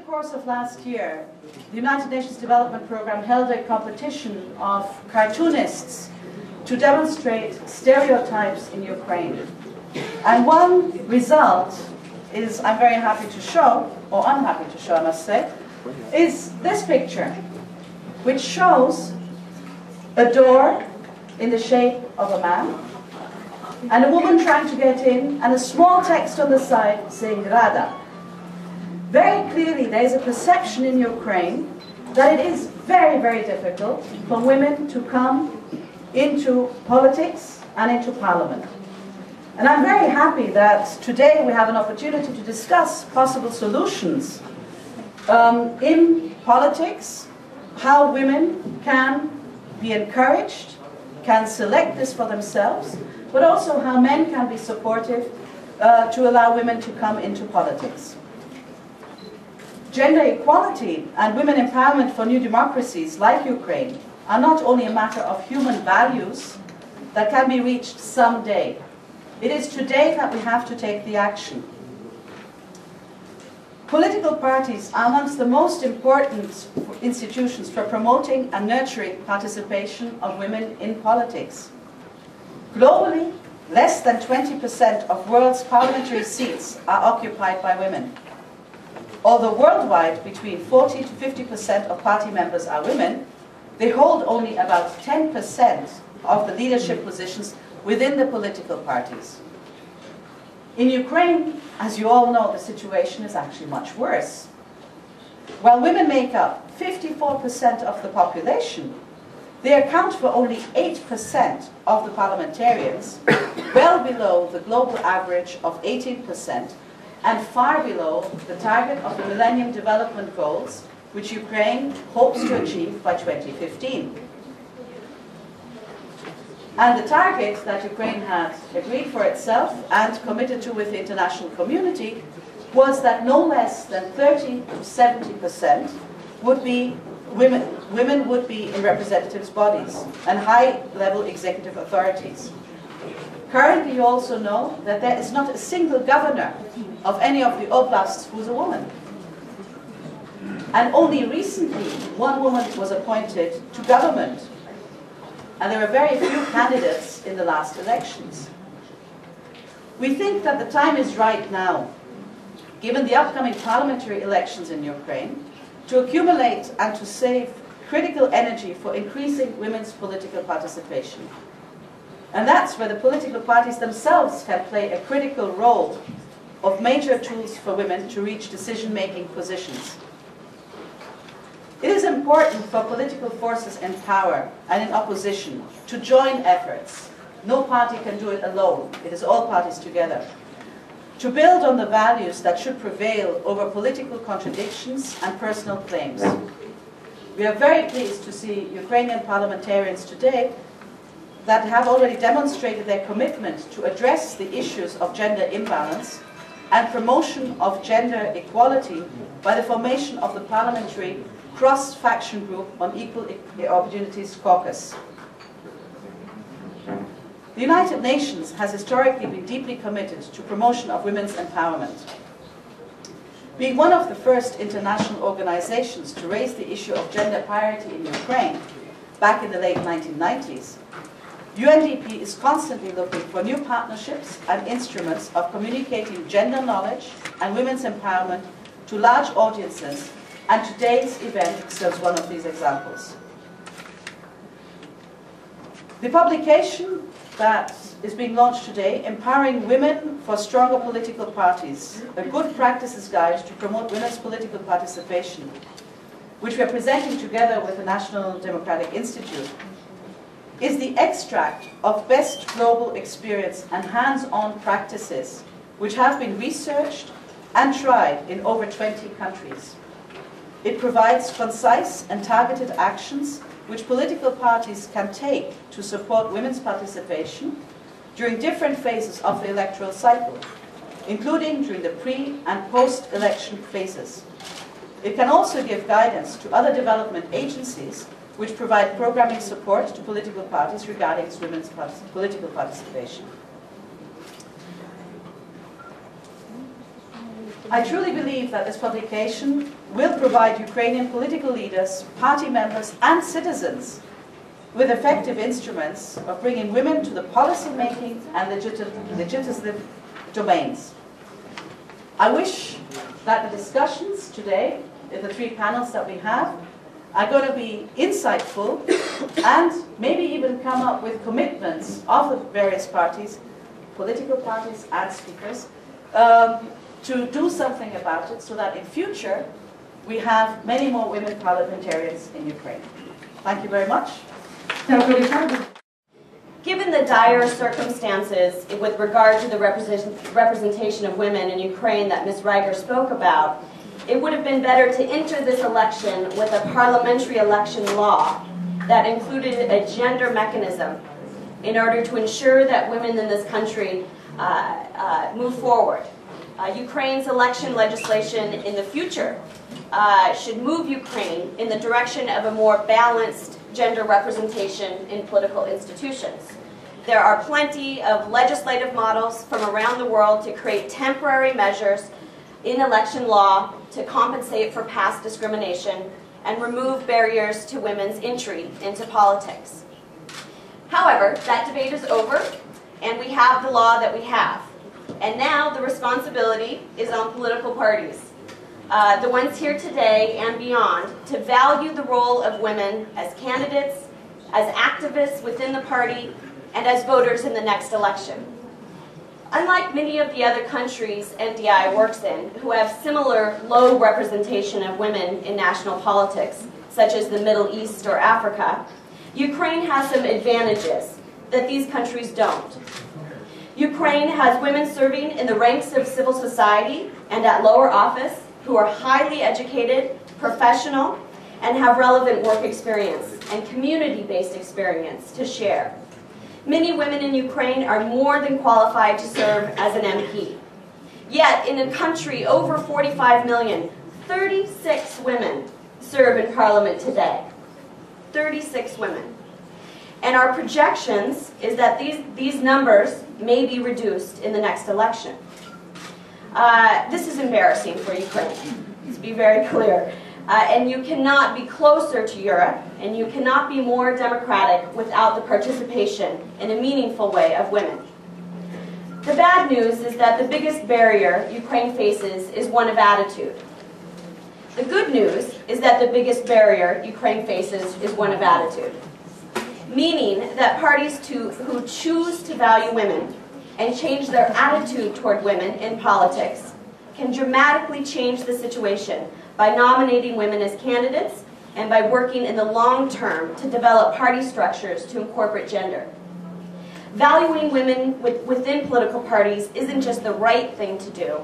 course of last year, the United Nations Development Programme held a competition of cartoonists to demonstrate stereotypes in Ukraine. And one result is, I'm very happy to show, or unhappy to show I must say, is this picture, which shows a door in the shape of a man, and a woman trying to get in, and a small text on the side saying Rada. Very clearly there is a perception in Ukraine that it is very, very difficult for women to come into politics and into parliament. And I'm very happy that today we have an opportunity to discuss possible solutions in politics, how women can be encouraged, can select this for themselves, but also how men can be supportive to allow women to come into politics. Gender equality and women empowerment for new democracies like Ukraine are not only a matter of human values that can be reached someday. It is today that we have to take the action. Political parties are amongst the most important institutions for promoting and nurturing participation of women in politics. Globally, less than 20% of world's parliamentary seats are occupied by women. Although worldwide between 40 to 50% of party members are women, they hold only about 10% of the leadership positions within the political parties. In Ukraine, as you all know, the situation is actually much worse. While women make up 54% of the population, they account for only 8% of the parliamentarians, well below the global average of 18%, and far below the target of the Millennium Development Goals, which Ukraine hopes to achieve by 2015. And the target that Ukraine had agreed for itself and committed to with the international community was that no less than 30 to 70% would be women would be in representatives' bodies and high-level executive authorities. Currently, you also know that there is not a single governor of any of the oblasts who's a woman. And only recently, one woman was appointed to government. And there were very few candidates in the last elections. We think that the time is right now, given the upcoming parliamentary elections in Ukraine, to accumulate and to save critical energy for increasing women's political participation. And that's where the political parties themselves can play a critical role of major tools for women to reach decision-making positions. It is important for political forces in power and in opposition to join efforts. No party can do it alone. It is all parties together. To build on the values that should prevail over political contradictions and personal claims. We are very pleased to see Ukrainian parliamentarians today that have already demonstrated their commitment to address the issues of gender imbalance and promotion of gender equality by the formation of the Parliamentary Cross-Faction Group on Equal Opportunities Caucus. The United Nations has historically been deeply committed to promotion of women's empowerment. Being one of the first international organizations to raise the issue of gender parity in Ukraine back in the late 1990s, UNDP is constantly looking for new partnerships and instruments of communicating gender knowledge and women's empowerment to large audiences, and today's event serves one of these examples. The publication that is being launched today, Empowering Women for Stronger Political Parties, a good practices guide to promote women's political participation, which we are presenting together with the National Democratic Institute, is the extract of best global experience and hands-on practices which have been researched and tried in over 20 countries. It provides concise and targeted actions which political parties can take to support women's participation during different phases of the electoral cycle, including during the pre- and post-election phases. It can also give guidance to other development agencies which provide programming support to political parties regarding women's political participation. I truly believe that this publication will provide Ukrainian political leaders, party members and citizens with effective instruments of bringing women to the policy-making and legislative domains. I wish that the discussions today, in the 3 panels that we have, are going to be insightful and maybe even come up with commitments of the various parties, political parties and speakers, to do something about it so that in future we have many more women parliamentarians in Ukraine. Thank you very much. Given the dire circumstances with regard to the representation of women in Ukraine that Ms. Reiger spoke about, it would have been better to enter this election with a parliamentary election law that included a gender mechanism in order to ensure that women in this country move forward. Ukraine's election legislation in the future should move Ukraine in the direction of a more balanced gender representation in political institutions. There are plenty of legislative models from around the world to create temporary measures in election law to compensate for past discrimination and remove barriers to women's entry into politics. However, that debate is over, and we have the law that we have. And now the responsibility is on political parties, the ones here today and beyond, to value the role of women as candidates, as activists within the party, and as voters in the next election. Unlike many of the other countries NDI works in, who have similar low representation of women in national politics, such as the Middle East or Africa, Ukraine has some advantages that these countries don't. Ukraine has women serving in the ranks of civil society and at lower office who are highly educated, professional, and have relevant work experience and community-based experience to share. Many women in Ukraine are more than qualified to serve as an MP. Yet, in a country over 45 million, 36 women serve in parliament today. 36 women. And our projections is that these numbers may be reduced in the next election. This is embarrassing for Ukraine, to be very clear. And you cannot be closer to Europe, and you cannot be more democratic without the participation in a meaningful way of women. The bad news is that the biggest barrier Ukraine faces is one of attitude. The good news is that the biggest barrier Ukraine faces is one of attitude. Meaning that parties who choose to value women and change their attitude toward women in politics can dramatically change the situation by nominating women as candidates and by working in the long term to develop party structures to incorporate gender. Valuing women within political parties isn't just the right thing to do,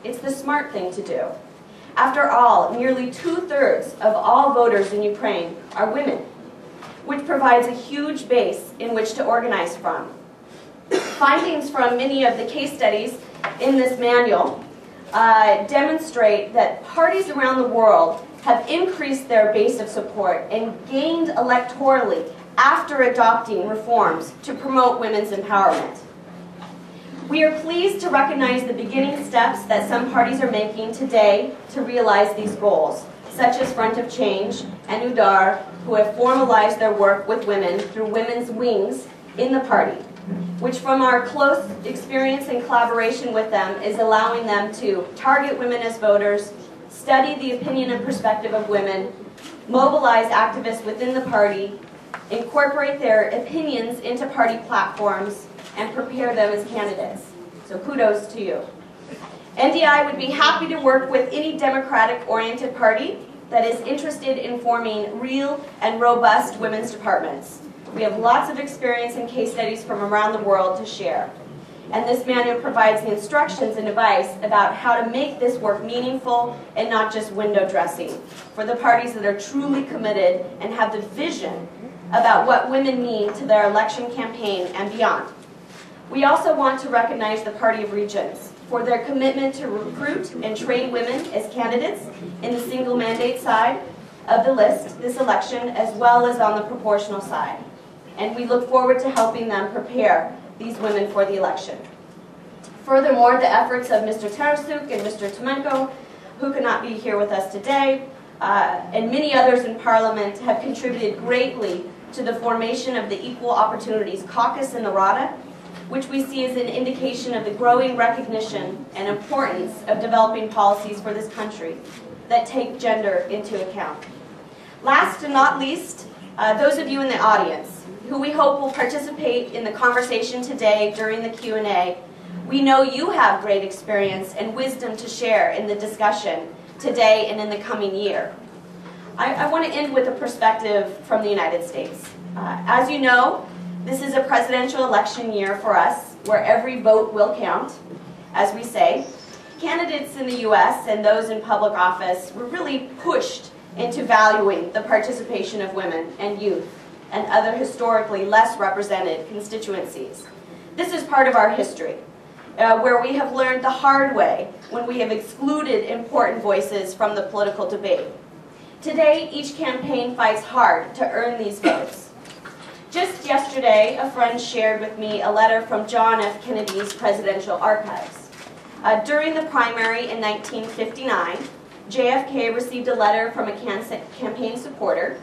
it's the smart thing to do. After all, nearly 2/3 of all voters in Ukraine are women, which provides a huge base in which to organize from. Findings from many of the case studies in this manual demonstrate that parties around the world have increased their base of support and gained electorally after adopting reforms to promote women's empowerment. We are pleased to recognize the beginning steps that some parties are making today to realize these goals, such as Front of Change and UDAR, who have formalized their work with women through women's wings in the party, which from our close experience and collaboration with them is allowing them to target women as voters, study the opinion and perspective of women, mobilize activists within the party, incorporate their opinions into party platforms, and prepare them as candidates. So kudos to you. NDI would be happy to work with any democratic-oriented party that is interested in forming real and robust women's departments. We have lots of experience and case studies from around the world to share. And this manual provides the instructions and advice about how to make this work meaningful and not just window dressing for the parties that are truly committed and have the vision about what women mean to their election campaign and beyond. We also want to recognize the Party of Regions for their commitment to recruit and train women as candidates in the single mandate side of the list this election, as well as on the proportional side. And we look forward to helping them prepare these women for the election. Furthermore, the efforts of Mr. Tarasuk and Mr. Tomenko, who could not be here with us today, and many others in Parliament have contributed greatly to the formation of the Equal Opportunities Caucus in the RADA, which we see as an indication of the growing recognition and importance of developing policies for this country that take gender into account. Last and not least, those of you in the audience who we hope will participate in the conversation today during the Q&A, we know you have great experience and wisdom to share in the discussion today and in the coming year. I want to end with a perspective from the United States. As you know, this is a presidential election year for us, where every vote will count, as we say. Candidates in the U.S. and those in public office were really pushed into valuing the participation of women and youth and other historically less represented constituencies. This is part of our history, where we have learned the hard way when we have excluded important voices from the political debate. Today, each campaign fights hard to earn these votes. Just yesterday, a friend shared with me a letter from John F. Kennedy's presidential archives. During the primary in 1959, JFK received a letter from a campaign supporter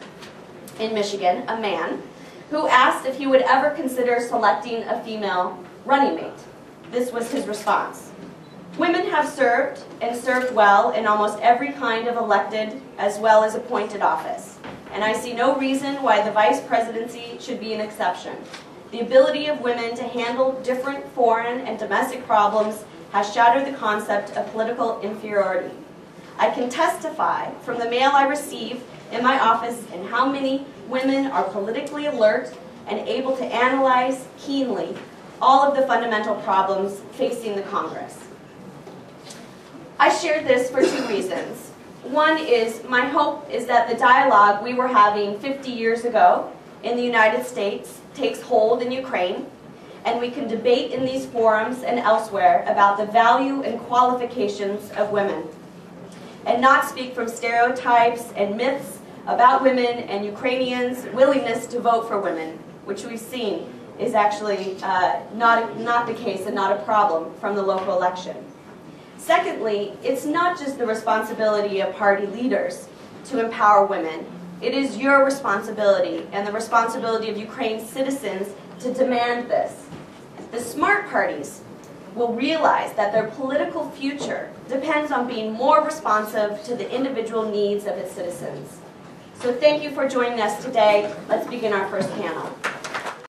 in Michigan, a man, who asked if he would ever consider selecting a female running mate. This was his response. Women have served, and served well, in almost every kind of elected as well as appointed office, and I see no reason why the vice presidency should be an exception. The ability of women to handle different foreign and domestic problems has shattered the concept of political inferiority. I can testify from the mail I receive in my office and how many women are politically alert and able to analyze keenly all of the fundamental problems facing the Congress. I shared this for two reasons. One is, my hope is that the dialogue we were having 50 years ago in the United States takes hold in Ukraine, and we can debate in these forums and elsewhere about the value and qualifications of women, and not speak from stereotypes and myths about women and Ukrainians' willingness to vote for women, which we've seen is actually not the case and not a problem from the local election. Secondly, it's not just the responsibility of party leaders to empower women. It is your responsibility and the responsibility of Ukraine's citizens to demand this. The smart parties will realize that their political future depends on being more responsive to the individual needs of its citizens. So thank you for joining us today. Let's begin our first panel.